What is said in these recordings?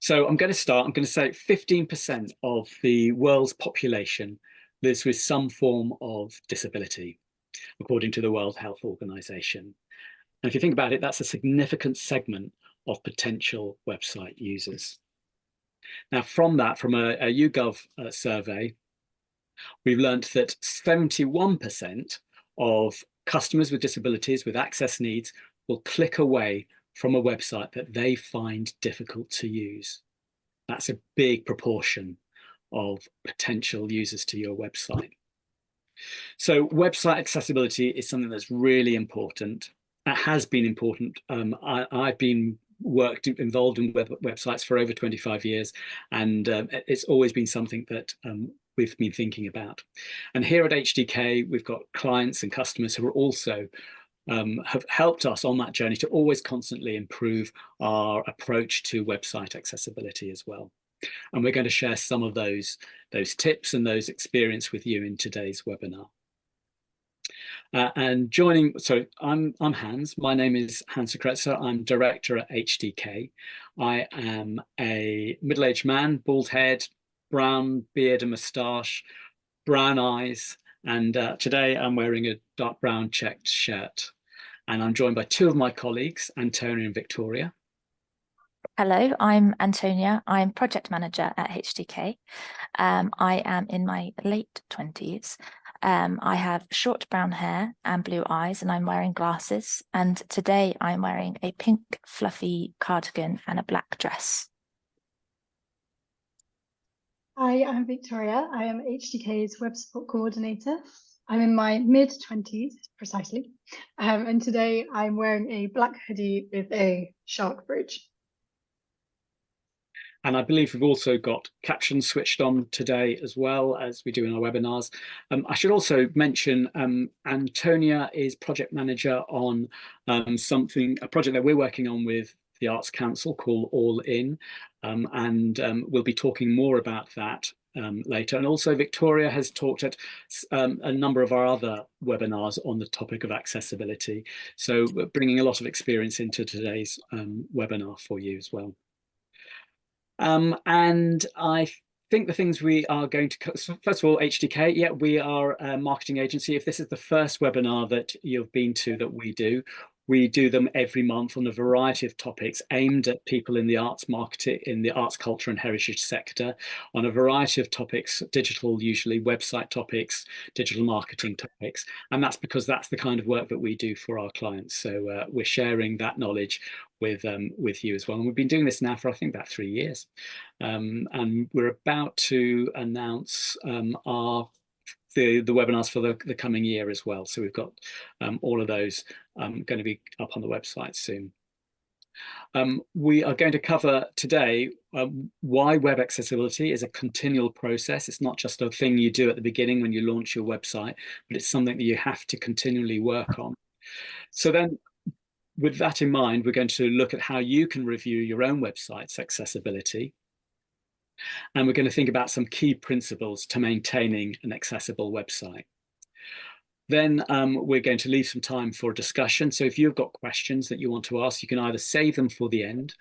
So I'm going to start. I'm going to say 15% of the world's population lives with some form of disability, according to the World Health Organization. And if you think about it, that's a significant segment of potential website users. Now, from a YouGov survey, we've learned that 71% of customers with disabilities with access needs will click away from a website that they find difficult to use. That's a big proportion of potential users to your website. So website accessibility is something that's really important. It has been important. I've been involved in websites for over 25 years, and it's always been something that we've been thinking about. And here at HDK, we've got clients and customers who are also have helped us on that journey to always constantly improve our approach to website accessibility as well. And we're going to share some of those tips and those experience with you in today's webinar. So I'm Hans. My name is Hans Sekretzer. I'm director at HDK. I am a middle-aged man, bald head, brown beard and moustache, brown eyes, and today I'm wearing a dark brown checked shirt. And I'm joined by two of my colleagues, Antonia and Victoria. Hello, I'm Antonia. I'm project manager at HDK. I am in my late 20s. I have short brown hair and blue eyes, and I'm wearing glasses. And today I'm wearing a pink fluffy cardigan and a black dress. Hi, I'm Victoria. I am HDK's web support coordinator. I'm in my mid-20s, precisely. And today I'm wearing a black hoodie with a shark bridge. And I believe we've also got captions switched on today as well, as we do in our webinars. I should also mention Antonia is project manager on a project that we're working on with the Arts Council called All In. We'll be talking more about that later. And also Victoria has talked at a number of our other webinars on the topic of accessibility. So we're bringing a lot of experience into today's webinar for you as well. And I think the things we are going to, so first of all, HDK, yeah, we are a marketing agency. If this is the first webinar that you've been to that we do them every month on a variety of topics aimed at people in the arts market, in the arts, culture and heritage sector, on a variety of topics, digital, usually website topics, digital marketing topics. And that's because that's the kind of work that we do for our clients. So we're sharing that knowledge with you as well. And we've been doing this now for, I think, about 3 years. And we're about to announce the webinars for the coming year as well. So we've got all of those going to be up on the website soon. We are going to cover today why web accessibility is a continual process. It's not just a thing you do at the beginning when you launch your website, but it's something that you have to continually work on. So then, with that in mind, we're going to look at how you can review your own website's accessibility. And we're going to think about some key principles to maintaining an accessible website. Then we're going to leave some time for discussion. So if you've got questions that you want to ask, you can either save them for the end,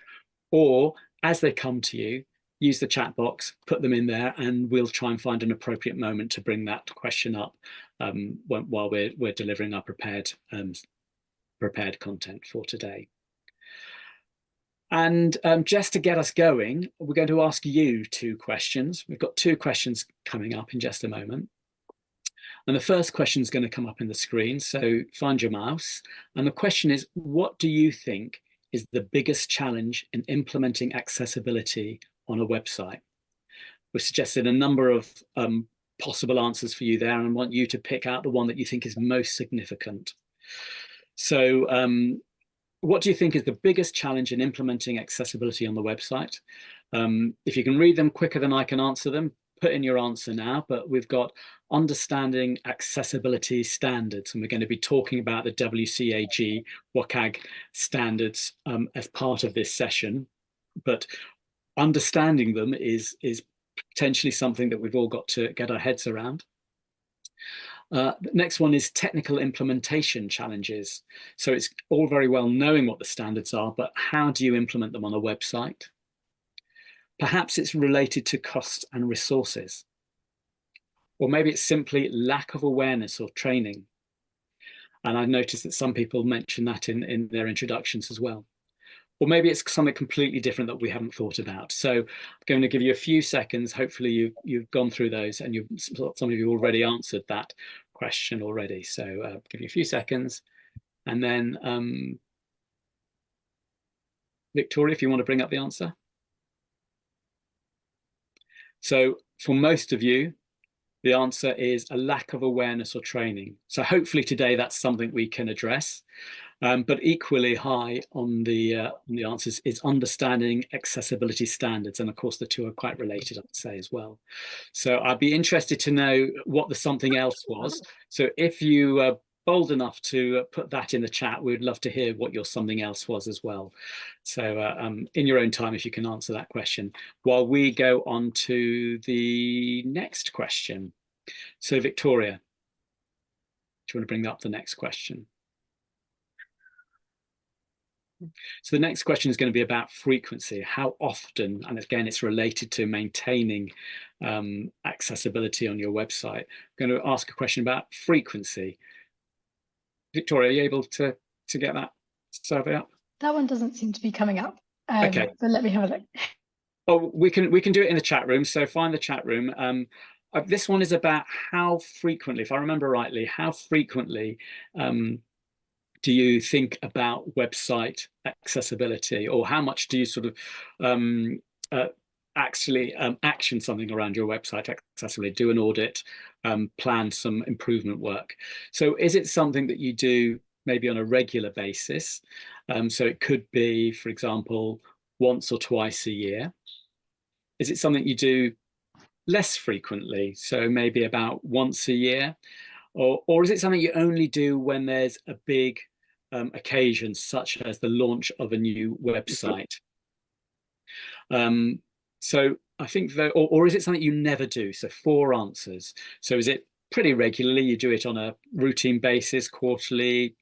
or as they come to you, use the chat box, put them in there, and we'll try and find an appropriate moment to bring that question up while we're delivering our prepared content for today. And just to get us going, we're going to ask you 2 questions. We've got 2 questions coming up in just a moment. And the first question is going to come up in the screen. So find your mouse. And the question is, what do you think is the biggest challenge in implementing accessibility on a website? We've suggested a number of possible answers for you there, and I want you to pick out the one that you think is most significant. So what do you think is the biggest challenge in implementing accessibility on the website? If you can read them quicker than I can answer them, put in your answer now. But we've got understanding accessibility standards, and we're going to be talking about the WCAG WCAG standards as part of this session. But understanding them is potentially something that we've all got to get our heads around. The next one is technical implementation challenges. So it's all very well knowing what the standards are, but how do you implement them on a website? Perhaps it's related to cost and resources. Or maybe it's simply lack of awareness or training. And I've noticed that some people mention that in their introductions as well. Or maybe it's something completely different that we haven't thought about. So I'm going to give you a few seconds. Hopefully you've gone through those and some of you already answered that question already. So give you a few seconds. And then Victoria, if you want to bring up the answer. So for most of you, the answer is a lack of awareness or training. So hopefully today that's something we can address. But equally high on the answers is understanding accessibility standards. And of course, the two are quite related, I'd say as well. So I'd be interested to know what the something else was. So if you are bold enough to put that in the chat, we'd love to hear what your something else was as well. So in your own time, if you can answer that question, while we go on to the next question. So Victoria, do you want to bring up the next question? So the next question is going to be about frequency. How often, and again, it's related to maintaining accessibility on your website. I'm going to ask a question about frequency. Victoria, are you able to get that survey up? That one doesn't seem to be coming up. Okay. But let me have a look. Oh, we can do it in the chat room. So find the chat room. This one is about how frequently, if I remember rightly, how frequently do you think about website accessibility, or how much do you sort of actually action something around your website accessibility, do an audit, plan some improvement work? So is it something that you do maybe on a regular basis? So it could be, for example, once or twice a year. Is it something you do less frequently, so maybe about once a year? Or is it something you only do when there's a big occasion, such as the launch of a new website? So I think that, or is it something you never do? So 4 answers. So is it pretty regularly? You do it on a routine basis, quarterly,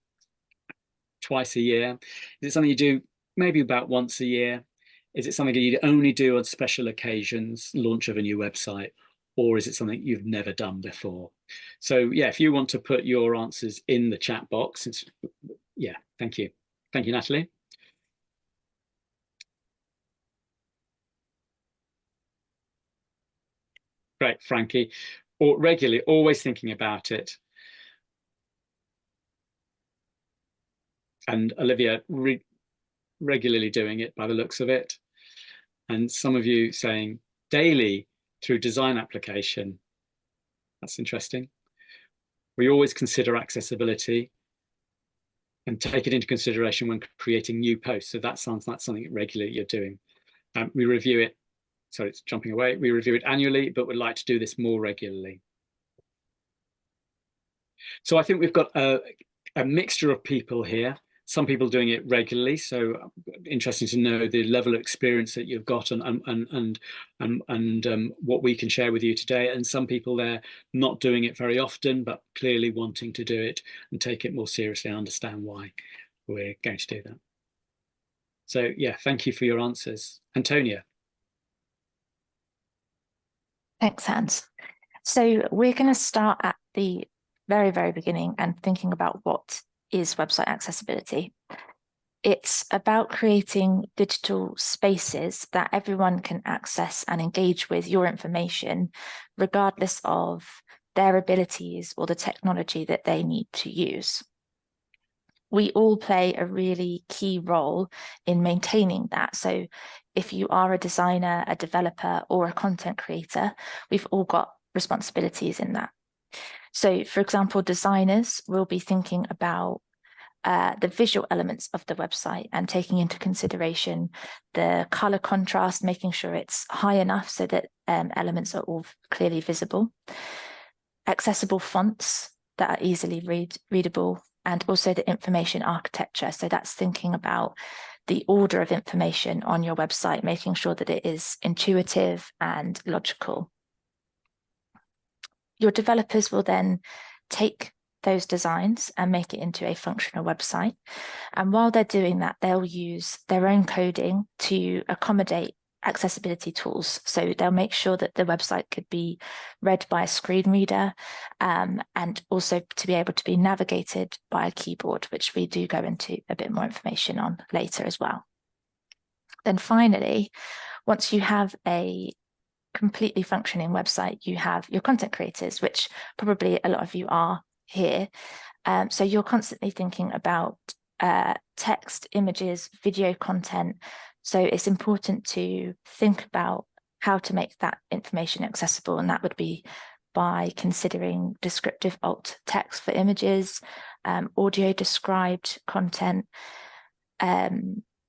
twice a year? Is it something you do maybe about once a year? Is it something you only do on special occasions, launch of a new website? Or is it something you've never done before? So yeah, if you want to put your answers in the chat box, yeah, thank you. Thank you, Natalie. Great, Frankie. Or regularly, always thinking about it. And Olivia, regularly doing it by the looks of it. And some of you saying daily through design application. That's interesting. We always consider accessibility and take it into consideration when creating new posts. So that sounds like something regularly you're doing. We review it, so it's jumping away. We review it annually, but we'd like to do this more regularly. So I think we've got a mixture of people here. Some people doing it regularly, so interesting to know the level of experience that you've got and what we can share with you today. And some people there not doing it very often, but clearly wanting to do it and take it more seriously and understand why we're going to do that. So yeah, thank you for your answers. Antonia. Thanks, Hans. So we're going to start at the very, very beginning and thinking about what is website accessibility. It's about creating digital spaces that everyone can access and engage with your information, regardless of their abilities or the technology that they need to use. We all play a really key role in maintaining that. So if you are a designer, a developer, or a content creator, we've all got responsibilities in that. So for example, designers will be thinking about the visual elements of the website and taking into consideration the color contrast, making sure it's high enough so that elements are all clearly visible, accessible fonts that are easily readable, and also the information architecture. So that's thinking about the order of information on your website, making sure that it is intuitive and logical. Your developers will then take those designs and make it into a functional website. And while they're doing that, they'll use their own coding to accommodate accessibility tools. So they'll make sure that the website could be read by a screen reader, and also to be able to be navigated by a keyboard, which we do go into a bit more information on later as well. Then finally, once you have a completely functioning website, you have your content creators, which probably a lot of you are here. So you're constantly thinking about text, images, video content. So it's important to think about how to make that information accessible, and that would be by considering descriptive alt text for images, audio described content,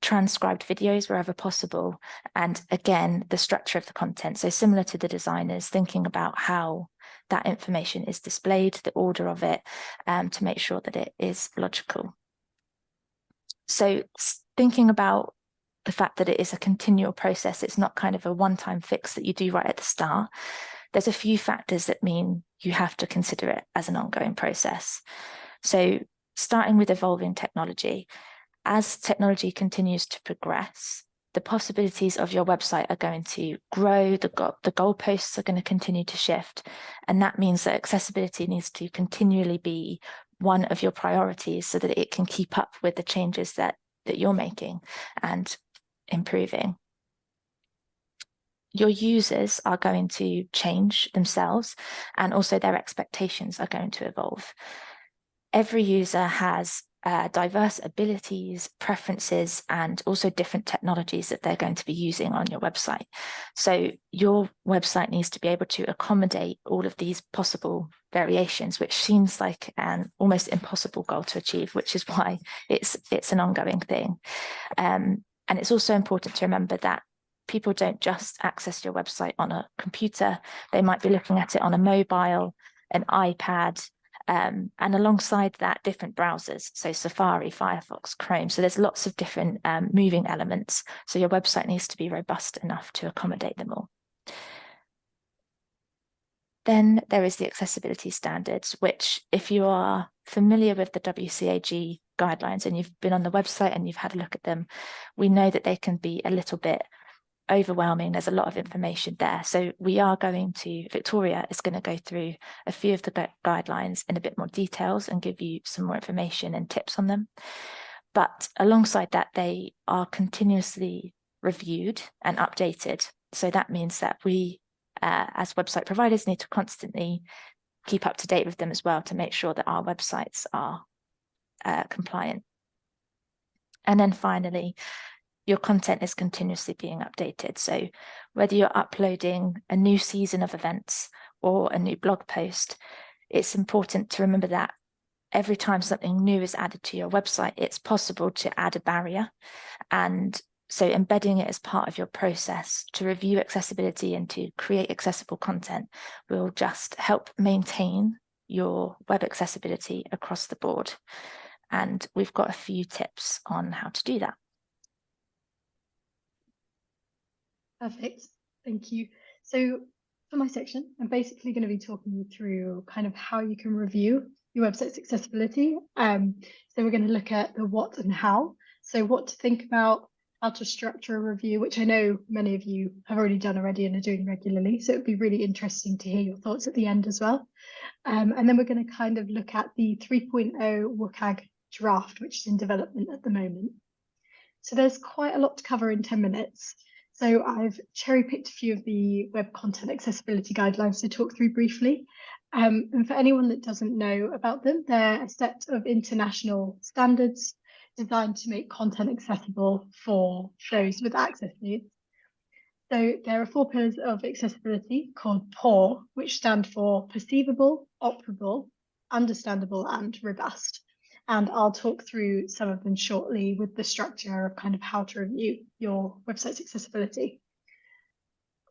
transcribed videos wherever possible, and again, the structure of the content. So similar to the designers, thinking about how that information is displayed, the order of it, to make sure that it is logical. So thinking about the fact that it is a continual process, it's not kind of a one-time fix that you do right at the start. There's a few factors that mean you have to consider it as an ongoing process. So starting with evolving technology, as technology continues to progress, the possibilities of your website are going to grow, the goalposts are going to continue to shift, and that means that accessibility needs to continually be one of your priorities so that it can keep up with the changes that you're making and improving. Your users are going to change themselves, and also their expectations are going to evolve. Every user has diverse abilities, preferences, and also different technologies that they're going to be using on your website. So your website needs to be able to accommodate all of these possible variations, which seems like an almost impossible goal to achieve, which is why it's an ongoing thing. And it's also important to remember that people don't just access your website on a computer. They might be looking at it on a mobile, an iPad, and alongside that, different browsers, so Safari, Firefox, Chrome. So there's lots of different moving elements. So your website needs to be robust enough to accommodate them all. Then there is the accessibility standards, which if you are familiar with the WCAG guidelines and you've been on the website and you've had a look at them, we know that they can be a little bit overwhelming. There's a lot of information there. So Victoria is going to go through a few of the guidelines in a bit more details and give you some more information and tips on them. But alongside that, they are continuously reviewed and updated. So that means that we, as website providers, need to constantly keep up to date with them as well to make sure that our websites are compliant. And then finally, your content is continuously being updated. So whether you're uploading a new season of events or a new blog post, it's important to remember that every time something new is added to your website, it's possible to add a barrier. And so embedding it as part of your process to review accessibility and to create accessible content will just help maintain your web accessibility across the board. And we've got a few tips on how to do that. Perfect, thank you. So for my section, I'm basically going to be talking you through kind of how you can review your website's accessibility. So we're going to look at the what and how. So what to think about, how to structure a review, which I know many of you have already done already and are doing regularly. So it'd be really interesting to hear your thoughts at the end as well. And then we're going to kind of look at the 3.0 WCAG draft, which is in development at the moment. So there's quite a lot to cover in 10 minutes. So I've cherry-picked a few of the web content accessibility guidelines to talk through briefly. And for anyone that doesn't know about them, they're a set of international standards designed to make content accessible for those with access needs. So there are 4 pillars of accessibility called PAW, which stand for perceivable, operable, understandable, and robust. And I'll talk through some of them shortly with the structure of kind of how to review your website's accessibility.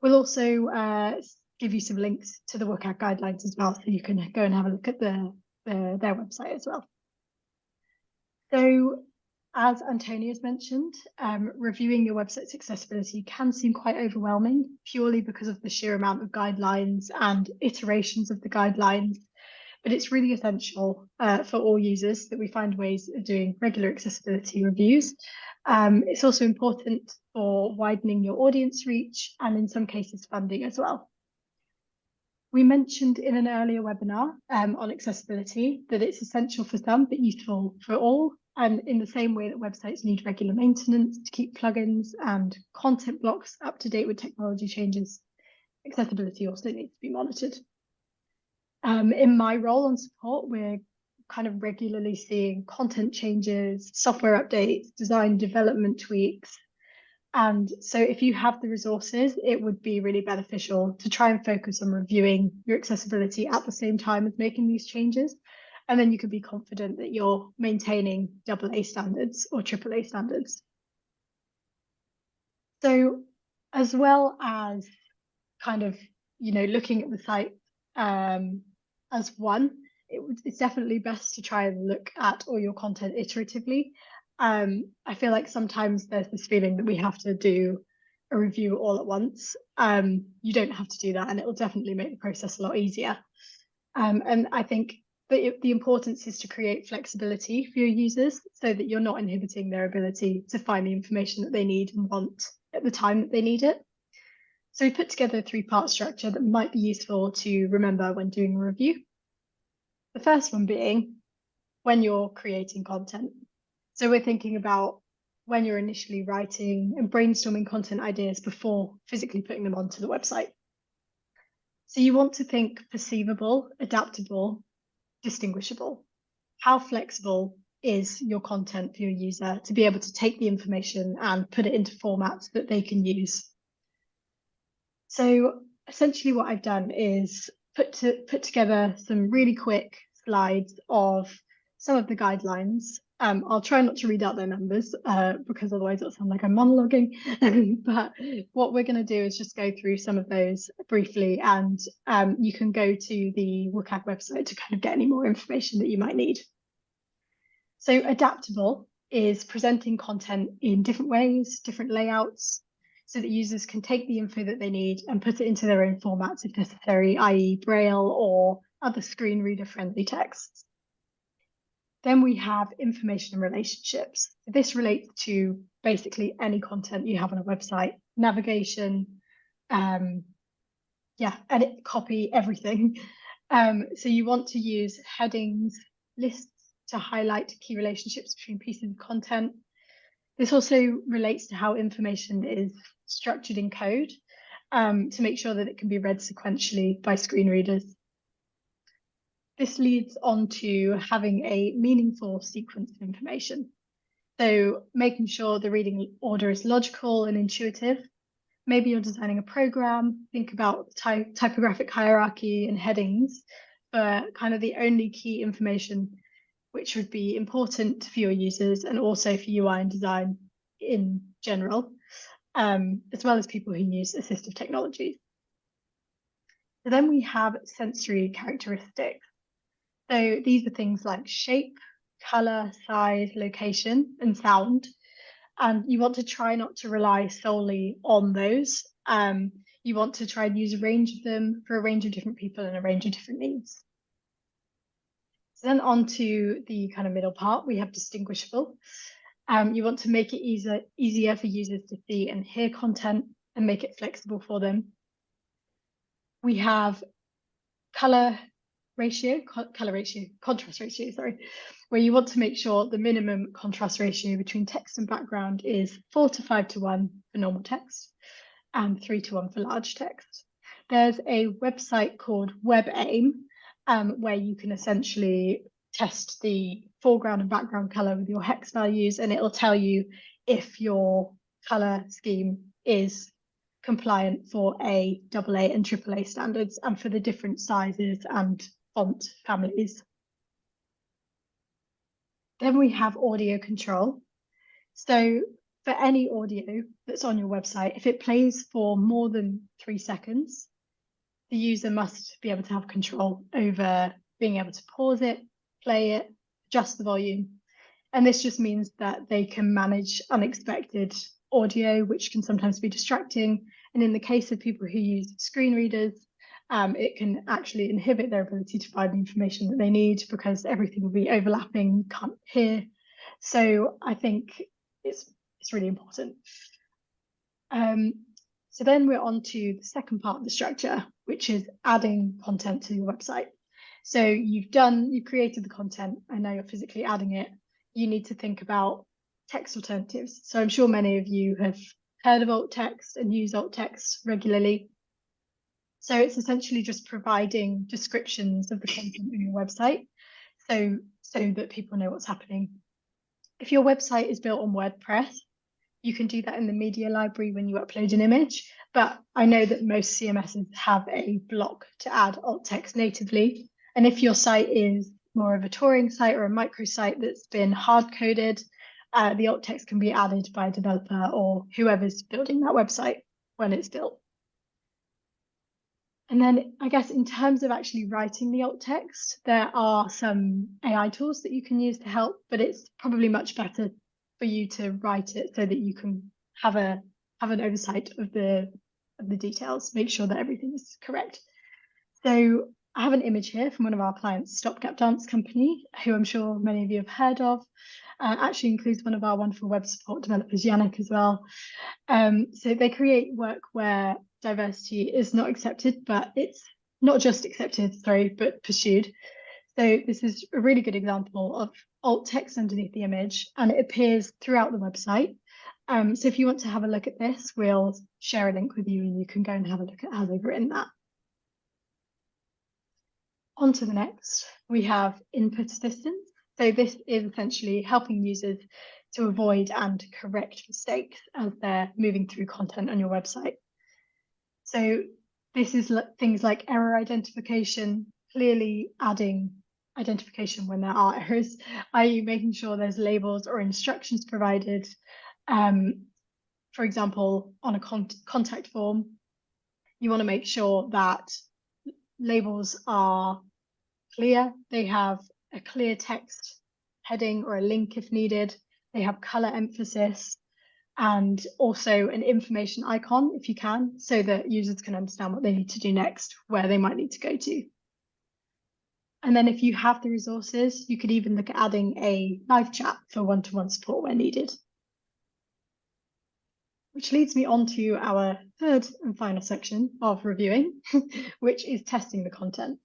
We'll also give you some links to the WCAG guidelines as well, so you can go and have a look at their website as well. So as Antonia's mentioned, reviewing your website's accessibility can seem quite overwhelming purely because of the sheer amount of guidelines and iterations of the guidelines. But it's really essential for all users that we find ways of doing regular accessibility reviews. It's also important for widening your audience reach and in some cases funding as well. We mentioned in an earlier webinar on accessibility that it's essential for some but useful for all. And in the same way that websites need regular maintenance to keep plugins and content blocks up to date with technology changes, accessibility also needs to be monitored. In my role on support, we're kind of regularly seeing content changes, software updates, design development tweaks. And so if you have the resources, it would be really beneficial to try and focus on reviewing your accessibility at the same time as making these changes. And then you can be confident that you're maintaining AA standards or AAA standards. So as well as kind of, looking at the site as one, it's definitely best to try and look at all your content iteratively. I feel like sometimes there's this feeling that we have to do a review all at once. You don't have to do that, and it will definitely make the process a lot easier. And I think that the importance is to create flexibility for your users so that you're not inhibiting their ability to find the information that they need and want at the time that they need it. So we put together a 3-part structure that might be useful to remember when doing a review. The first one being when you're creating content. So we're thinking about when you're initially writing and brainstorming content ideas before physically putting them onto the website. So you want to think perceivable, adaptable, distinguishable. How flexible is your content for your user to be able to take the information and put it into formats that they can use? So essentially what I've done is put together some really quick slides of some of the guidelines. I'll try not to read out their numbers because otherwise it'll sound like I'm monologuing. But what we're going to do is just go through some of those briefly, and you can go to the WCAG website to kind of get any more information that you might need. So adaptable is presenting content in different ways, different layouts, so that users can take the info that they need and put it into their own formats if necessary, i.e. Braille or other screen reader friendly texts. Then we have information and relationships. This relates to basically any content you have on a website, navigation, edit, copy, everything. So you want to use headings, lists to highlight key relationships between pieces of content. This also relates to how information is structured in code to make sure that it can be read sequentially by screen readers. This leads on to having a meaningful sequence of information. So making sure the reading order is logical and intuitive. Maybe you're designing a program, think about typographic hierarchy and headings for kind of the only key information which would be important for your users and also for UI and design in general, as well as people who use assistive technologies. So then we have sensory characteristics. So these are things like shape, color, size, location, and sound. And you want to try not to rely solely on those. You want to try and use a range of them for a range of different people and a range of different needs. So then on to the kind of middle part, we have distinguishable. You want to make it easier for users to see and hear content and make it flexible for them. We have contrast ratio, sorry, where you want to make sure the minimum contrast ratio between text and background is 4 to 5 to 1 for normal text and 3 to 1 for large text. There's a website called WebAIM where you can essentially test the foreground and background color with your hex values, and it'll tell you if your color scheme is compliant for AA and AAA standards and for the different sizes and font families. Then we have audio control. So for any audio that's on your website, if it plays for more than 3 seconds, the user must be able to have control over being able to pause it, play it, adjust the volume. And this just means that they can manage unexpected audio, which can sometimes be distracting. And in the case of people who use screen readers, it can actually inhibit their ability to find the information that they need because everything will be overlapping, you can't hear. So I think it's it's really important. So then we're on to the second part of the structure, which is adding content to your website. So you've created the content, and now you're physically adding it. You need to think about text alternatives. So I'm sure many of you have heard of alt text and use alt text regularly. So it's essentially just providing descriptions of the content on your website so that people know what's happening. If your website is built on WordPress, you can do that in the media library when you upload an image, but I know that most CMSs have a block to add alt text natively. And if your site is more of a touring site or a microsite that's been hard-coded, the alt text can be added by a developer or whoever's building that website when it's built. And then I guess in terms of actually writing the alt text, there are some AI tools that you can use to help, but it's probably much better for you to write it so that you can have an oversight of the details, make sure that everything is correct. So I have an image here from one of our clients, Stopgap Dance Company, who I'm sure many of you have heard of. Actually includes one of our wonderful web support developers, Yannick, as well. So they create work where diversity is not accepted, but it's not just accepted, sorry, but pursued. So this is a really good example of alt text underneath the image, and it appears throughout the website. So if you want to have a look at this, we'll share a link with you and you can go and have a look at how they've written that. On to the next, we have input assistance. So this is essentially helping users to avoid and correct mistakes as they're moving through content on your website. So this is things like error identification, clearly adding identification when there are errors, i.e. making sure there's labels or instructions provided. For example, on a contact form, you want to make sure that labels are clear, they have a clear text heading or a link if needed, they have color emphasis, and also an information icon if you can, so that users can understand what they need to do next, where they might need to go to. And then if you have the resources, you could even look at adding a live chat for one-to-one support where needed. Which leads me on to our third and final section of reviewing, which is testing the content.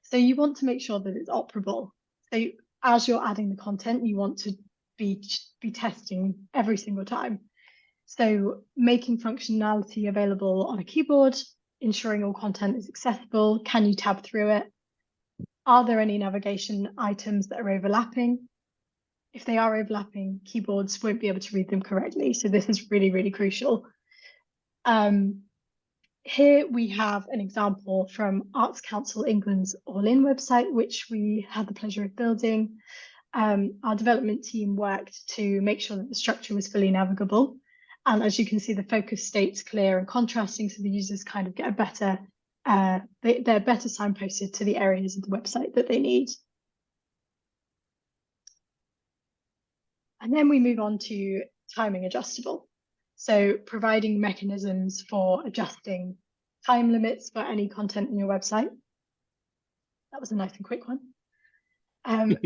So you want to make sure that it's operable. So as you're adding the content, you want to be testing every single time. So making functionality available on a keyboard, ensuring all content is accessible. Can you tab through it? Are there any navigation items that are overlapping? If they are overlapping, keyboards won't be able to read them correctly. So this is really, really crucial. Here we have an example from Arts Council England's All-In website, which we had the pleasure of building. Our development team worked to make sure that the structure was fully navigable. And as you can see, the focus states clear and contrasting, so the users kind of get a better, they're better signposted to the areas of the website that they need. And then we move on to timing adjustable. So providing mechanisms for adjusting time limits for any content in your website. That was a nice and quick one. And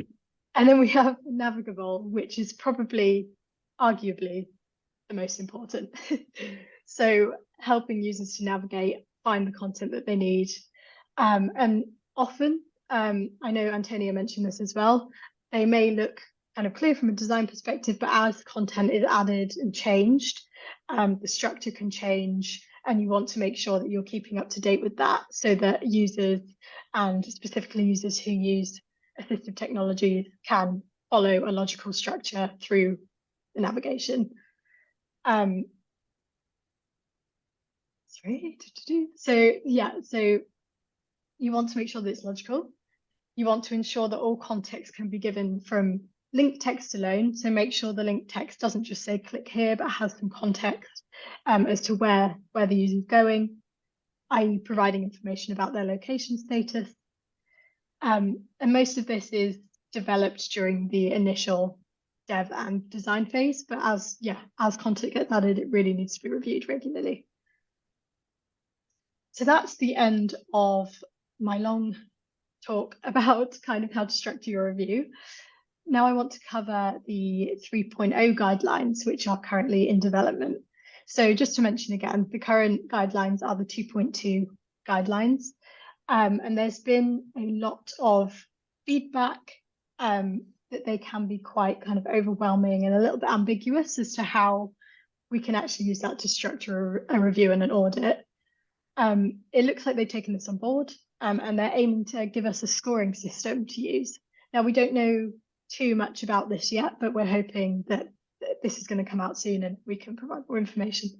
then we have navigable, which is probably, arguably, the most important. So helping users to navigate, find the content that they need. And often, I know Antonia mentioned this as well, they may look kind of clear from a design perspective, but as content is added and changed, the structure can change, and you want to make sure that you're keeping up to date with that so that users, and specifically users who use assistive technologies, can follow a logical structure through the navigation. So you want to make sure that it's logical. You want to ensure that all context can be given from link text alone. So make sure the link text doesn't just say click here, but has some context as to where the user is going, i.e. providing information about their location status. And most of this is developed during the initial dev and design phase, but as content gets added, it really needs to be reviewed regularly. So that's the end of my long talk about kind of how to structure your review. now I want to cover the 3.0 guidelines, which are currently in development. So just to mention again, the current guidelines are the 2.2 guidelines. And there's been a lot of feedback that they can be quite kind of overwhelming and a little bit ambiguous as to how we can actually use that to structure a review and an audit. It looks like they've taken this on board, and they're aiming to give us a scoring system to use. Now, we don't know too much about this yet, but we're hoping that this is going to come out soon and we can provide more information.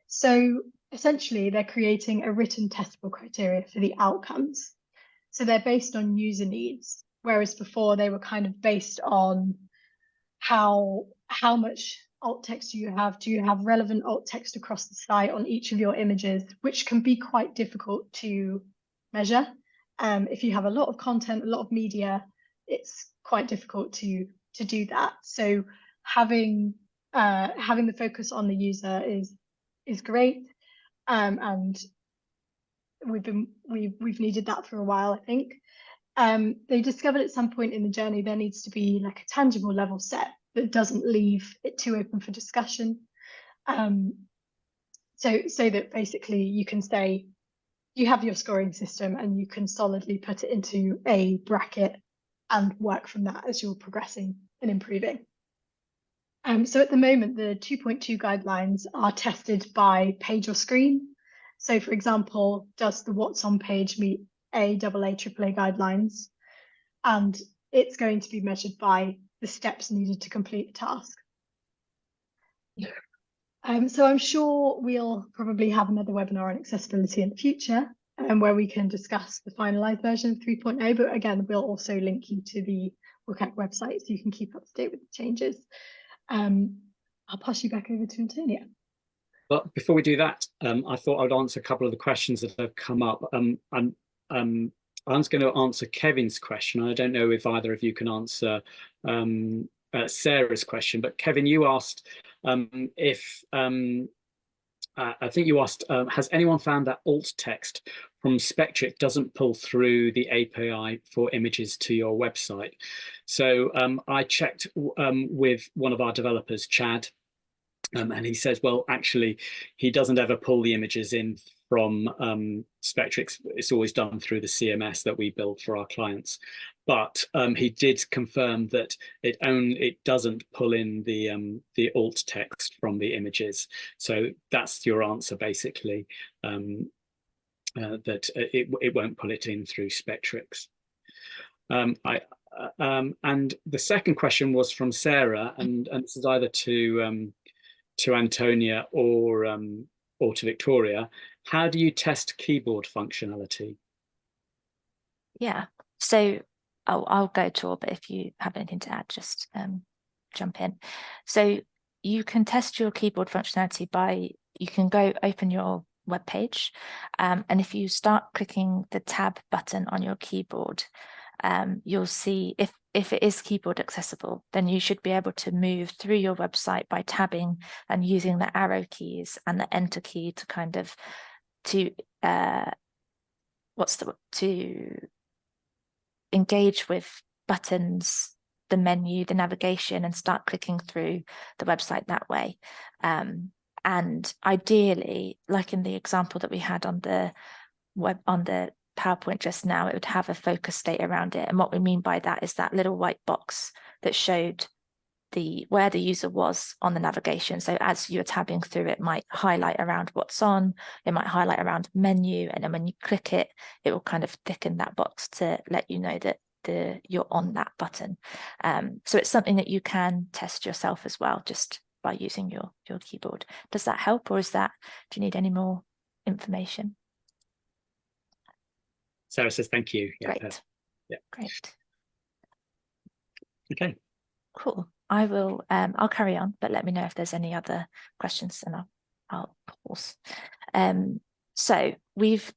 So essentially, they're creating a written testable criteria for the outcomes. So they're based on user needs, whereas before they were kind of based on how much alt text do you have? Do you have relevant alt text across the site on each of your images, which can be quite difficult to measure. If you have a lot of content, a lot of media, it's quite difficult to do that. So having the focus on the user is great, and we've needed that for a while, I think. They discovered at some point in the journey there needs to be like a tangible level set that doesn't leave it too open for discussion. So that basically you can say you have your scoring system and you can solidly put it into a bracket and work from that as you're progressing and improving. So at the moment, the 2.2 guidelines are tested by page or screen. So for example, does the what's on page meet AA, AAA guidelines? And it's going to be measured by the steps needed to complete the task. So I'm sure we'll probably have another webinar on accessibility in the future, where we can discuss the finalized version of 3.0, but again, we'll also link you to the WCAG website so you can keep up to date with the changes. I'll pass you back over to Antonia. But before we do that, I thought I would answer a couple of the questions that have come up. I'm going to answer Kevin's question. I don't know if either of you can answer Sarah's question, but Kevin, you asked I think you asked, has anyone found that alt text from Spectric doesn't pull through the API for images to your website? So I checked with one of our developers, Chad, and he says, well, actually, he doesn't ever pull the images in from Spectric. It's always done through the CMS that we build for our clients. But he did confirm that it doesn't pull in the alt text from the images. So that's your answer, basically, that it won't pull it in through Spectric. And the second question was from Sarah, and this is either to Antonia or to Victoria. How do you test keyboard functionality? Yeah, so I'll go to, but if you have anything to add, just jump in. So you can test your keyboard functionality by, you can go open your web page, and if you start clicking the tab button on your keyboard, you'll see if it is keyboard accessible, then you should be able to move through your website by tabbing and using the arrow keys and the enter key to kind of to engage with buttons, the menu, the navigation, and start clicking through the website that way. And ideally, like in the example that we had on the PowerPoint just now, it would have a focus state around it. And what we mean by that is that little white box that showed where the user was on the navigation. So as you're tabbing through, it might highlight around what's on, it might highlight around menu, and then when you click it, it will kind of thicken that box to let you know that you're on that button. So it's something that you can test yourself as well, just by using your keyboard. Does that help, or do you need any more information? Sarah says thank you. Yeah, great. Yeah. Great. Okay. Cool. I will. I'll carry on, but let me know if there's any other questions, and I'll pause. So we've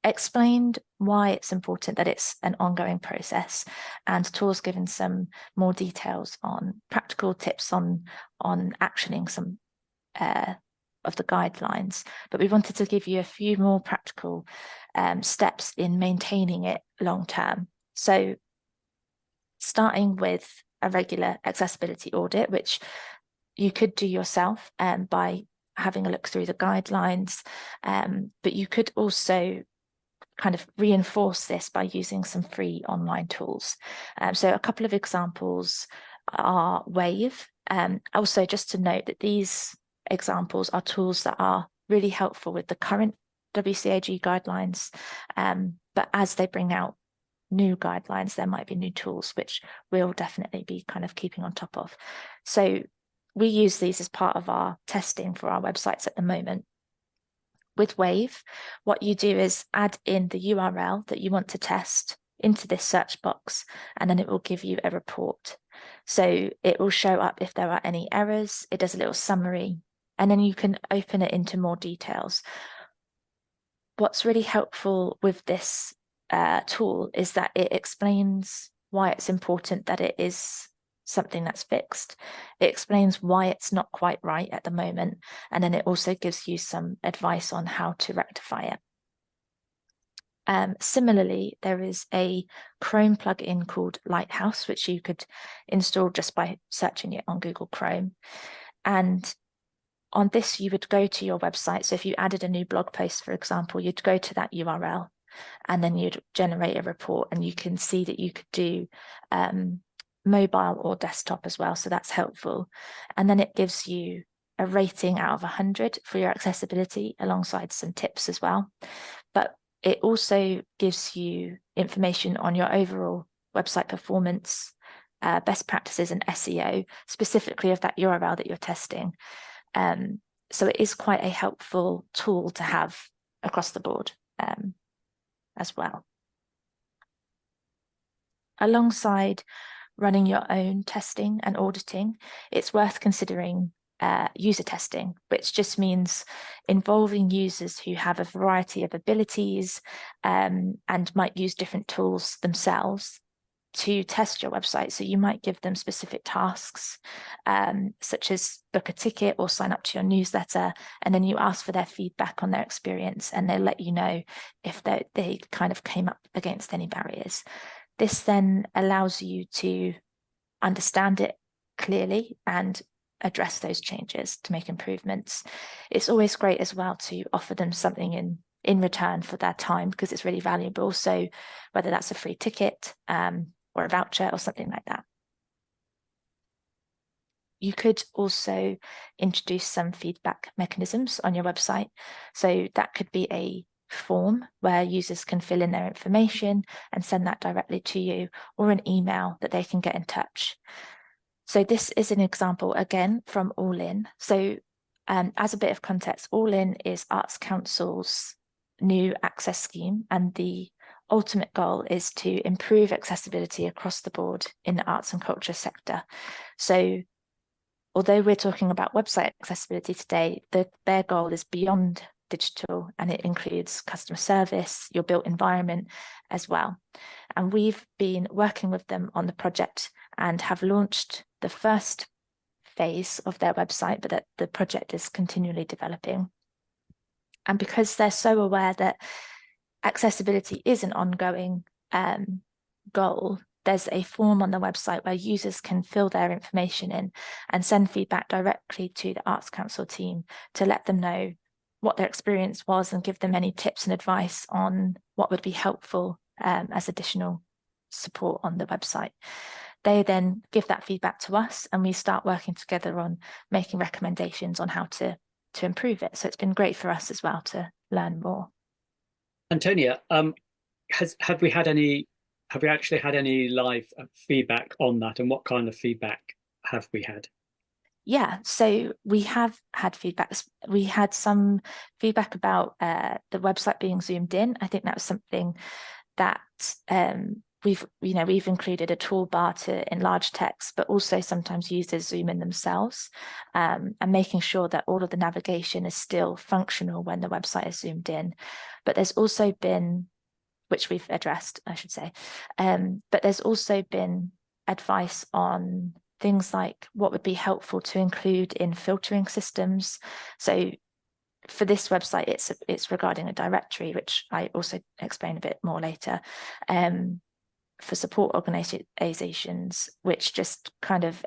explained why it's important that it's an ongoing process, and Tor's given some more details on practical tips on actioning some of the guidelines, but we wanted to give you a few more practical steps in maintaining it long term. So starting with a regular accessibility audit, which you could do yourself by having a look through the guidelines, but you could also kind of reinforce this by using some free online tools. So a couple of examples are Wave. Also, just to note that these examples are tools that are really helpful with the current WCAG guidelines, but as they bring out new guidelines, there might be new tools which we'll definitely be kind of keeping on top of. So we use these as part of our testing for our websites at the moment. With Wave, what you do is add in the URL that you want to test into this search box, and then it will give you a report. So it will show up if there are any errors, it does a little summary, and then you can open it into more details. What's really helpful with this tool is that it explains why it's important that it is something that's fixed. It explains why it's not quite right at the moment, and then it also gives you some advice on how to rectify it. Similarly, there is a Chrome plugin called Lighthouse, which you could install just by searching it on Google Chrome. And on this, you would go to your website. So if you added a new blog post, for example, you'd go to that URL and then you'd generate a report, and you can see that you could do mobile or desktop as well, so that's helpful. And then it gives you a rating out of 100 for your accessibility alongside some tips as well. But it also gives you information on your overall website performance, best practices and SEO, specifically of that URL that you're testing. So it is quite a helpful tool to have across the board as well. Alongside running your own testing and auditing, it's worth considering user testing, which just means involving users who have a variety of abilities and might use different tools themselves to test your website. So you might give them specific tasks, such as book a ticket or sign up to your newsletter, and then you ask for their feedback on their experience, and they'll let you know if they kind of came up against any barriers. This then allows you to understand it clearly and address those changes to make improvements. It's always great as well to offer them something in return for their time, because it's really valuable. So whether that's a free ticket or a voucher or something like that. You could also introduce some feedback mechanisms on your website. So that could be a form where users can fill in their information and send that directly to you, or an email that they can get in touch. So this is an example again from All In. So as a bit of context, All In is Arts Council's new access scheme, and the ultimate goal is to improve accessibility across the board in the arts and culture sector. So although we're talking about website accessibility today, their goal is beyond digital, and it includes customer service, your built environment as well. And we've been working with them on the project and have launched the first phase of their website, but that the project is continually developing. And because they're so aware that accessibility is an ongoing goal, there's a form on the website where users can fill their information in and send feedback directly to the Arts Council team to let them know what their experience was and give them any tips and advice on what would be helpful as additional support on the website. They then give that feedback to us, and we start working together on making recommendations on how to improve it. So it's been great for us as well to learn more. Antonia, have we actually had any live feedback on that, and what kind of feedback have we had? Yeah, so we have had feedback. We had some feedback about the website being zoomed in. I think that was something that we've included a toolbar to enlarge text, but also sometimes users zoom in themselves, and making sure that all of the navigation is still functional when the website is zoomed in. But there's also been, which we've addressed, I should say, but there's also been advice on things like what would be helpful to include in filtering systems. So for this website, it's regarding a directory, which I also explain a bit more later. for support organizations, which just kind of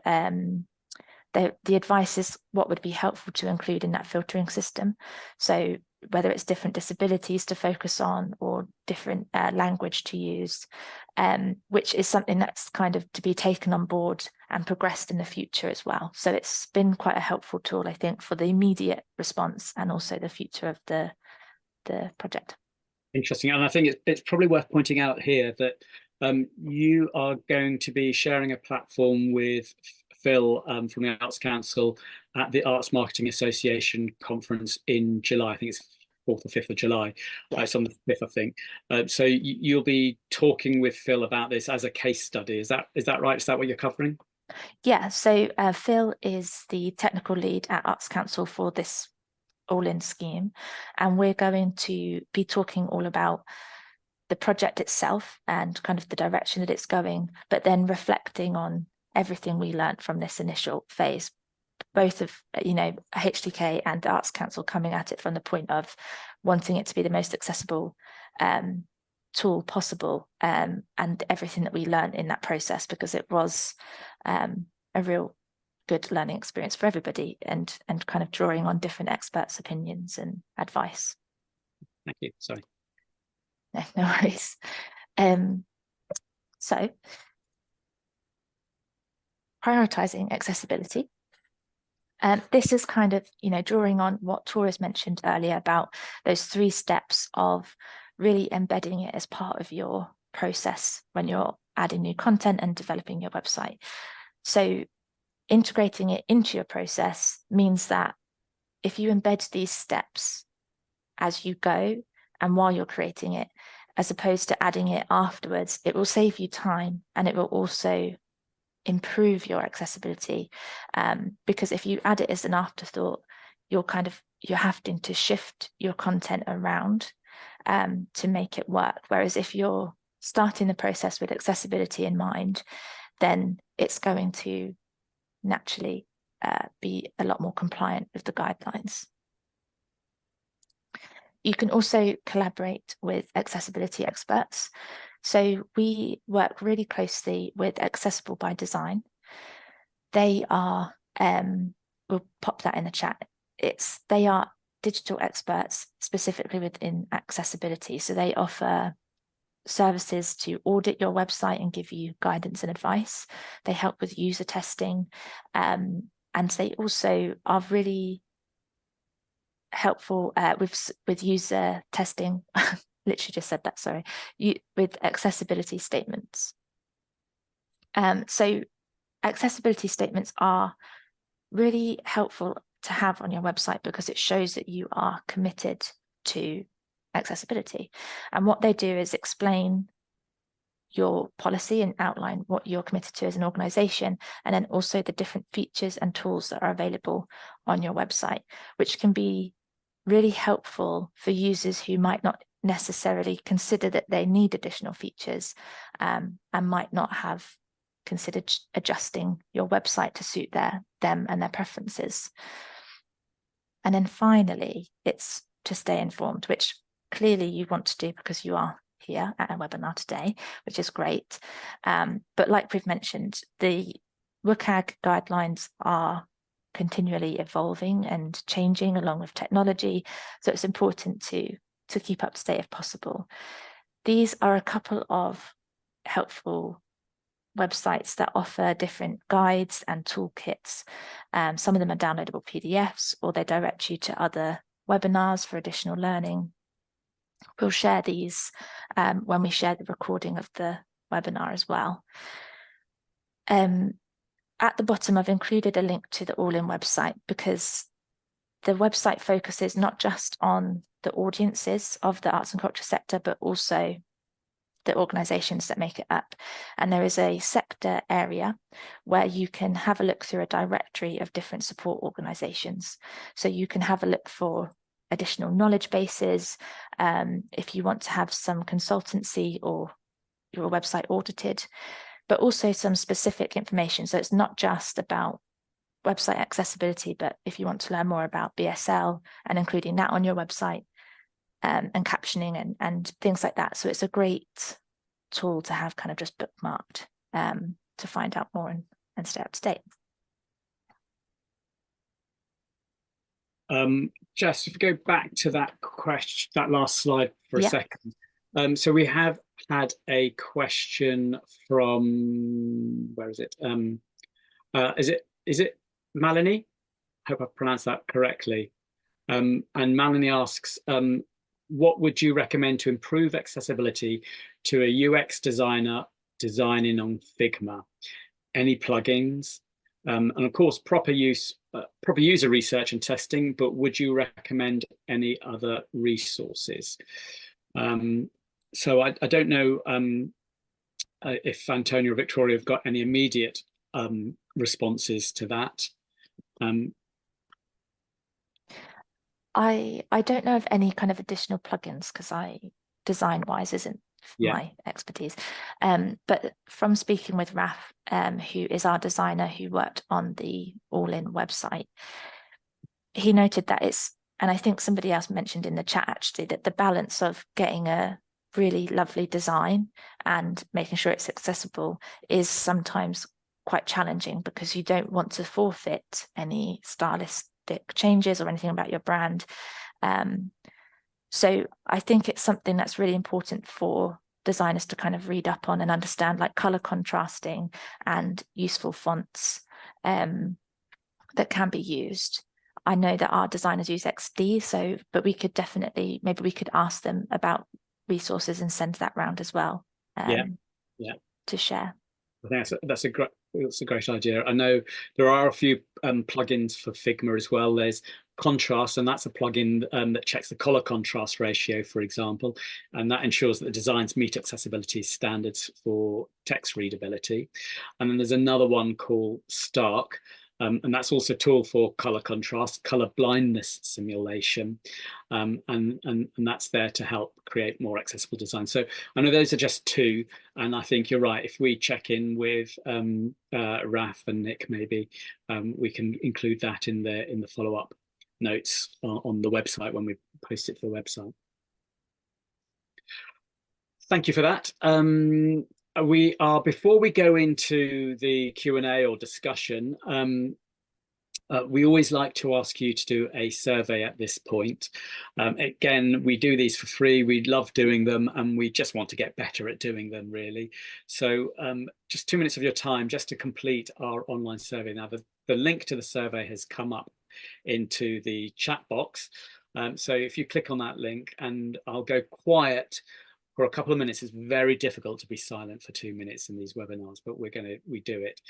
the advice is what would be helpful to include in that filtering system. So whether it's different disabilities to focus on or different language to use, which is something that's kind of to be taken on board and progressed in the future as well. So it's been quite a helpful tool, I think, for the immediate response and also the future of the project. Interesting. And I think it's probably worth pointing out here that you are going to be sharing a platform with Phil from the Arts Council at the Arts Marketing Association conference in July. I think it's 4th or 5th of July. It's on the 5th, I think. So you'll be talking with Phil about this as a case study. Is that right? Is that what you're covering? Yeah, so Phil is the technical lead at Arts Council for this all-in scheme, and we're going to be talking all about the project itself and kind of the direction that it's going, but then reflecting on everything we learned from this initial phase, both of HTK and the Arts Council coming at it from the point of wanting it to be the most accessible tool possible, and everything that we learned in that process, because it was a real good learning experience for everybody, and kind of drawing on different experts' opinions and advice. Thank you. Sorry. No worries. So prioritizing accessibility. This is kind of, drawing on what Torres mentioned earlier about those 3 steps of really embedding it as part of your process when you're adding new content and developing your website. So integrating it into your process means that if you embed these steps as you go and while you're creating it, as opposed to adding it afterwards, it will save you time, and it will also improve your accessibility, because if you add it as an afterthought, you're having to shift your content around to make it work. Whereas if you're starting the process with accessibility in mind, then it's going to naturally be a lot more compliant with the guidelines. You can also collaborate with accessibility experts. So we work really closely with Accessible by Design. They are, we'll pop that in the chat. They are digital experts specifically within accessibility. So they offer services to audit your website and give you guidance and advice. They help with user testing, and they also are really helpful with user testing. Literally just said that, sorry. With accessibility statements. So accessibility statements are really helpful to have on your website because it shows that you are committed to accessibility. And what they do is explain your policy and outline what you're committed to as an organization, and then also the different features and tools that are available on your website, which can be really helpful for users who might not necessarily consider that they need additional features, and might not have considered adjusting your website to suit them and their preferences. And then finally, it's to stay informed, which clearly you want to do because you are here at a webinar today, which is great. But like we've mentioned, the WCAG guidelines are continually evolving and changing along with technology. So it's important to keep up to date if possible. These are a couple of helpful websites that offer different guides and toolkits. Some of them are downloadable PDFs, or they direct you to other webinars for additional learning. We'll share these when we share the recording of the webinar as well. At the bottom, I've included a link to the All-in website because the website focuses not just on the audiences of the arts and culture sector, but also the organizations that make it up. And there is a sector area where you can have a look through a directory of different support organizations. So you can have a look for additional knowledge bases, if you want to have some consultancy or your website audited, but also some specific information. So it's not just about website accessibility, but if you want to learn more about BSL and including that on your website, and captioning and things like that. So it's a great tool to have kind of just bookmarked to find out more and stay up to date. Jess, if we go back to that question, that last slide for a Yeah. second. So we have had a question from, where is it? Is it Melanie? I hope I've pronounced that correctly. And Melanie asks, what would you recommend to improve accessibility to a UX designer designing on Figma? Any plugins? And of course, proper user research and testing, but would you recommend any other resources? So I don't know if Antonia or Victoria have got any immediate responses to that. I don't know of any kind of additional plugins because design wise isn't my expertise. But from speaking with Raf, who is our designer who worked on the All-in website, he noted that and I think somebody else mentioned in the chat actually, that the balance of getting a really lovely design and making sure it's accessible is sometimes quite challenging, because you don't want to forfeit any stylistic changes or anything about your brand. So I think it's something that's really important for designers to kind of read up on and understand, like color contrasting and useful fonts that can be used. I know that our designers use XD, but we could definitely, maybe we could ask them about resources and send that round as well. To share. I think that's a great idea. I know there are a few plugins for Figma as well. There's Contrast, and that's a plugin that checks the color contrast ratio, for example, and that ensures that the designs meet accessibility standards for text readability. And then there's another one called Stark, and that's also a tool for color contrast, color blindness simulation, and that's there to help create more accessible design. So I know those are just two, and I think you're right. If we check in with Raf and Nick, maybe we can include that in the follow-up notes on the website when we post it to the website. Thank you for that. Before we go into the Q&A or discussion, we always like to ask you to do a survey at this point. Again, we do these for free. We love doing them, and we just want to get better at doing them, really. So just 2 minutes of your time just to complete our online survey. Now, the link to the survey has come up into the chat box. So if you click on that link, and I'll go quiet for a couple of minutes. It's very difficult to be silent for 2 minutes in these webinars, but we do it.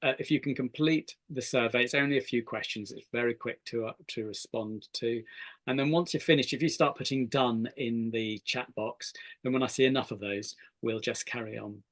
If you can complete the survey, it's only a few questions. It's very quick to respond to. And then once you're finished, if you start putting done in the chat box, then when I see enough of those, we'll just carry on.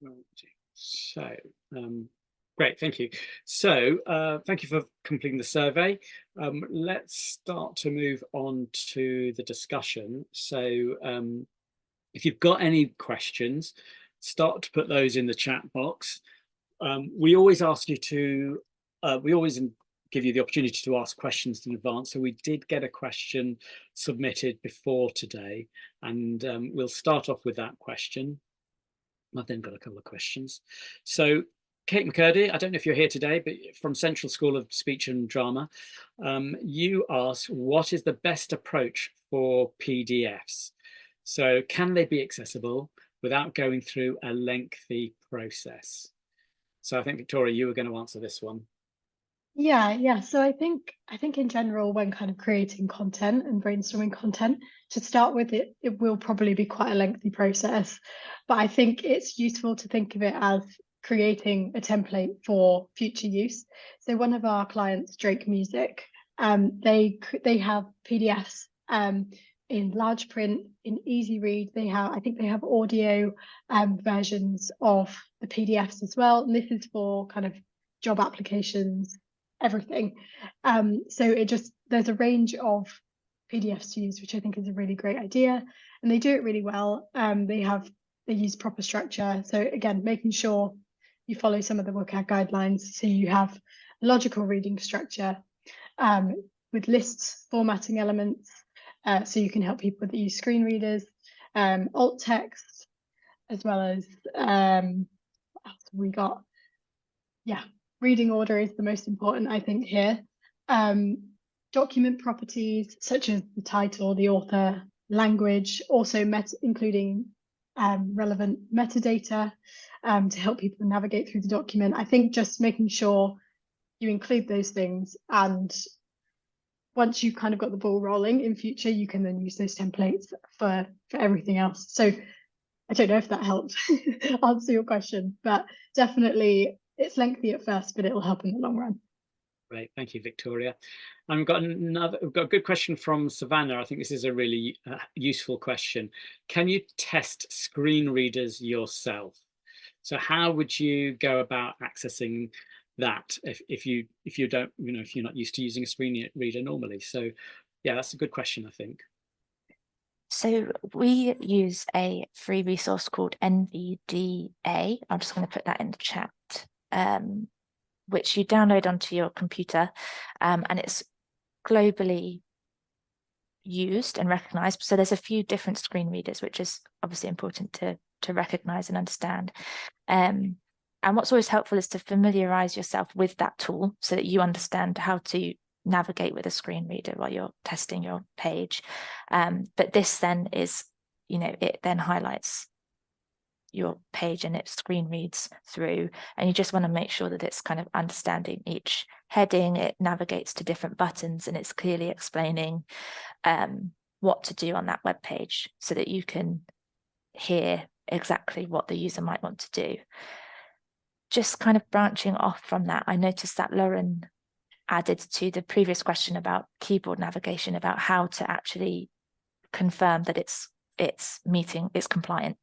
Right. So, great, thank you. So, thank you for completing the survey. Let's start to move on to the discussion. So, if you've got any questions, start to put those in the chat box. We always ask you to, we always give you the opportunity to ask questions in advance. So we did get a question submitted before today, and we'll start off with that question. I've then got a couple of questions. So Kate McCurdy, I don't know if you're here today, but from Central School of Speech and Drama, you asked, what is the best approach for PDFs? So can they be accessible without going through a lengthy process? So I think, Victoria, you were going to answer this one. Yeah. So I think in general, when kind of creating content and brainstorming content, to start with, it will probably be quite a lengthy process. But I think it's useful to think of it as creating a template for future use. So one of our clients, Drake Music, they have PDFs in large print, in easy read. I think they have audio versions of the PDFs as well. And this is for kind of job applications, everything. So there's a range of PDFs to use, which I think is a really great idea, and they do it really well. They use proper structure. So again, making sure you follow some of the WCAG guidelines, so you have a logical reading structure with lists, formatting elements, so you can help people that use screen readers, alt text, as well as what else have we got? Yeah. Reading order is the most important, I think, here. Document properties such as the title, the author, language, also including relevant metadata to help people navigate through the document. I think just making sure you include those things, and once you've kind of got the ball rolling in future, you can then use those templates for everything else. So I don't know if that helps answer your question, but definitely it's lengthy at first, but it will help in the long run. Great, thank you, Victoria. And we've got a good question from Savannah. I think this is a really useful question. Can you test screen readers yourself? So how would you go about accessing that if you don't, if you're not used to using a screen reader normally? So yeah, that's a good question, I think. So we use a free resource called NVDA. I'm just going to put that in the chat, which you download onto your computer, and it's globally used and recognized. So there's a few different screen readers, which is obviously important to recognize and understand. And what's always helpful is to familiarize yourself with that tool so that you understand how to navigate with a screen reader while you're testing your page. But this then is, it then highlights your page and it screen reads through, and you just want to make sure that it's kind of understanding each heading. It navigates to different buttons and it's clearly explaining what to do on that web page so that you can hear exactly what the user might want to do. Just kind of branching off from that, I noticed that Lauren added to the previous question about keyboard navigation, about how to actually confirm that it's compliant.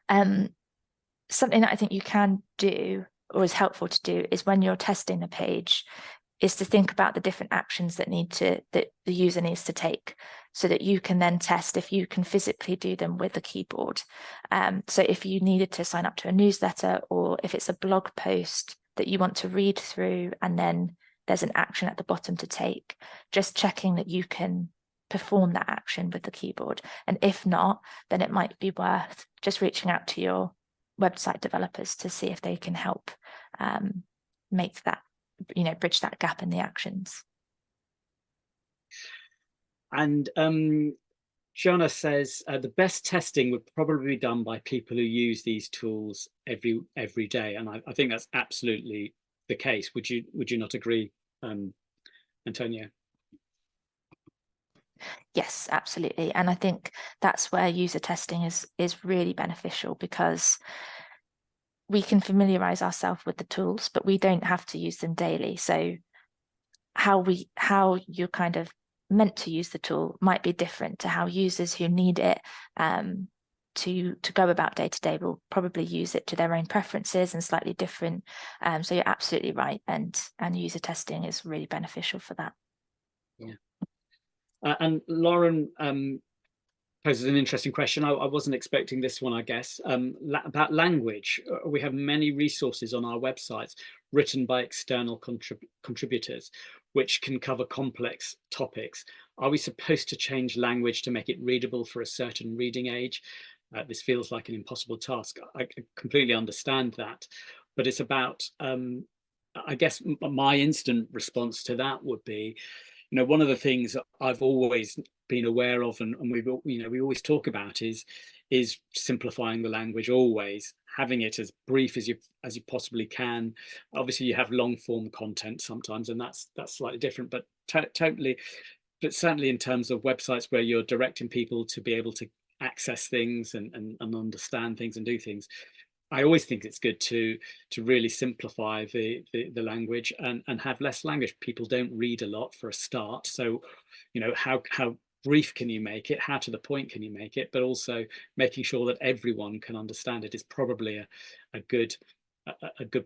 Something that I think you can do, or is helpful to do, is when you're testing a page, is to think about the different actions that the user needs to take, so that you can then test if you can physically do them with the keyboard. So if you needed to sign up to a newsletter, or if it's a blog post that you want to read through and then there's an action at the bottom to take, just checking that you can perform that action with the keyboard. And if not, then it might be worth just reaching out to your website developers to see if they can help make that, bridge that gap in the actions. And Jonah says the best testing would probably be done by people who use these tools every day, and I think that's absolutely the case. Would you not agree, Antonia? Yes, absolutely. And I think that's where user testing is really beneficial, because we can familiarize ourselves with the tools, but we don't have to use them daily. So how you're kind of meant to use the tool might be different to how users who need it to go about day to day will probably use it to their own preferences and slightly different. So you're absolutely right, and user testing is really beneficial for that. Yeah. And Lauren poses an interesting question. I wasn't expecting this one, I guess, about language. We have many resources on our websites written by external contributors, which can cover complex topics. Are we supposed to change language to make it readable for a certain reading age? This feels like an impossible task. I completely understand that, but it's about, I guess my instant response to that would be, you know, one of the things that I've always been aware of, and we always talk about is simplifying the language, always having it as brief as you possibly can. Obviously, you have long form content sometimes, and that's slightly different, but totally. But certainly in terms of websites where you're directing people to be able to access things and understand things and do things, I always think it's good to really simplify the language and have less language. People don't read a lot for a start, so you know, how brief can you make it, how to the point can you make it, but also making sure that everyone can understand it is probably a good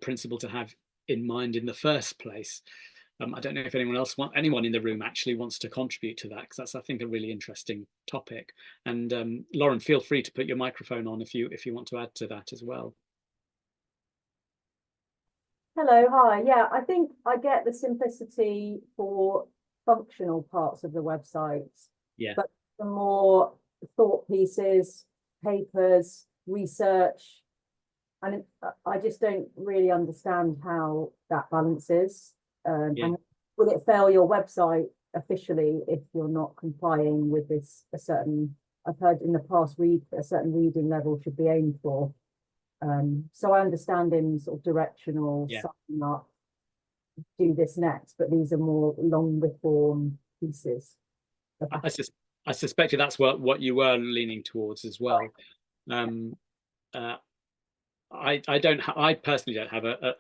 principle to have in mind in the first place. I don't know if anyone in the room actually wants to contribute to that, because that's, I think, a really interesting topic. And Lauren, feel free to put your microphone on if you want to add to that as well. Hello, hi. Yeah, I think I get the simplicity for functional parts of the website. Yeah. But the more thought pieces, papers, research, and I just don't really understand how that balances. Yeah. And will it fail your website officially if you're not complying with this? I've heard in the past, a certain reading level should be aimed for. So I understand in sort of directional, summing up, do this next, but these are more longer form pieces. I suspected that's what you were leaning towards as well. I personally don't have a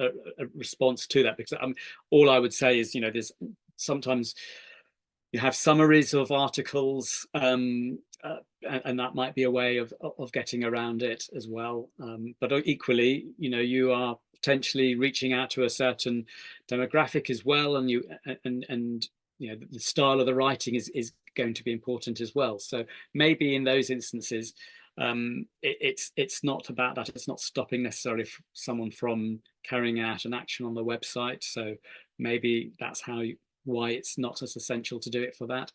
response to that, because all I would say is, you know, there's sometimes you have summaries of articles, and that might be a way of getting around it as well. But equally, you know, you are potentially reaching out to a certain demographic as well, and you know, the style of the writing is going to be important as well. So maybe in those instances, it's not about that. It's not stopping necessarily someone from carrying out an action on the website. So maybe that's why it's not as essential to do it for that.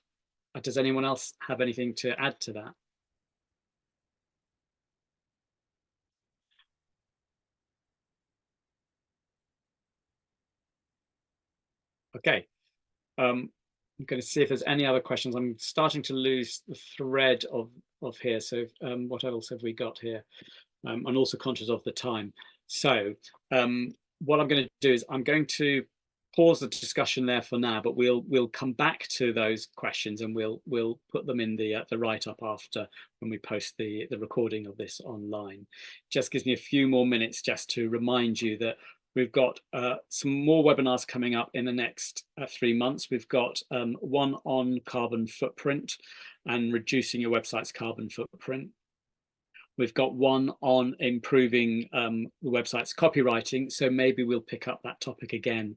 Does anyone else have anything to add to that? Okay. I'm going to see if there's any other questions. I'm starting to lose the thread of here. So what else have we got here? I'm also conscious of the time. So what I'm going to do is I'm going to pause the discussion there for now, but we'll come back to those questions, and we'll put them in the write-up after, when we post the recording of this online. Just gives me a few more minutes just to remind you that we've got some more webinars coming up in the next 3 months. We've got one on carbon footprint and reducing your website's carbon footprint. We've got one on improving the website's copywriting. So maybe we'll pick up that topic again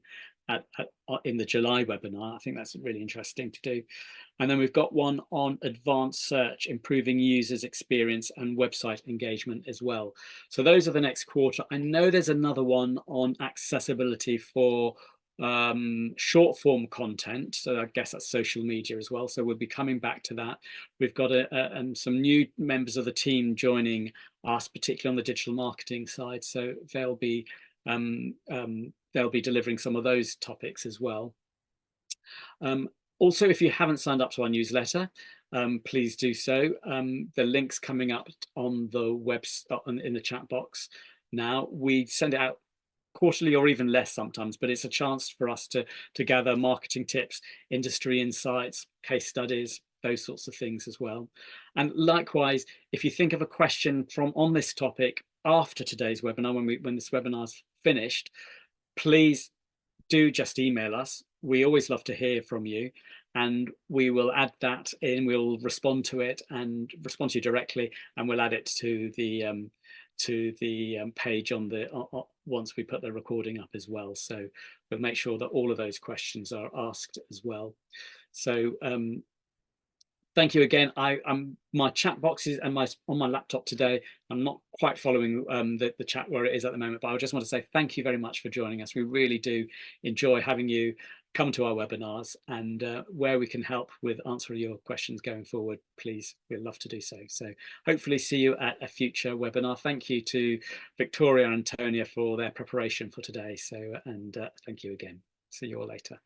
in the July webinar. I think that's really interesting to do. And then we've got one on advanced search, improving users' experience and website engagement as well. So those are the next quarter. I know there's another one on accessibility for short form content. So I guess that's social media as well. So we'll be coming back to that. We've got some new members of the team joining us, particularly on the digital marketing side. So they'll be delivering some of those topics as well. Also, if you haven't signed up to our newsletter, please do so. The link's coming up on the website in the chat box now. We send it out quarterly or even less sometimes, but it's a chance for us to gather marketing tips, industry insights, case studies, those sorts of things as well. And likewise, if you think of a question on this topic after today's webinar, when this webinar's finished, please do just email us. We always love to hear from you. and we will add that in. We'll respond to it and respond to you directly, and we'll add it to the page on the once we put the recording up as well. So we'll make sure that all of those questions are asked as well. So thank you again. My chat boxes and on my laptop today, I'm not quite following the chat where it is at the moment, but I just want to say thank you very much for joining us. We really do enjoy having you come to our webinars, and where we can help with answering your questions going forward, please, we'd love to do so. So hopefully see you at a future webinar. Thank you to Victoria and Antonia for their preparation for today. So, and thank you again. See you all later.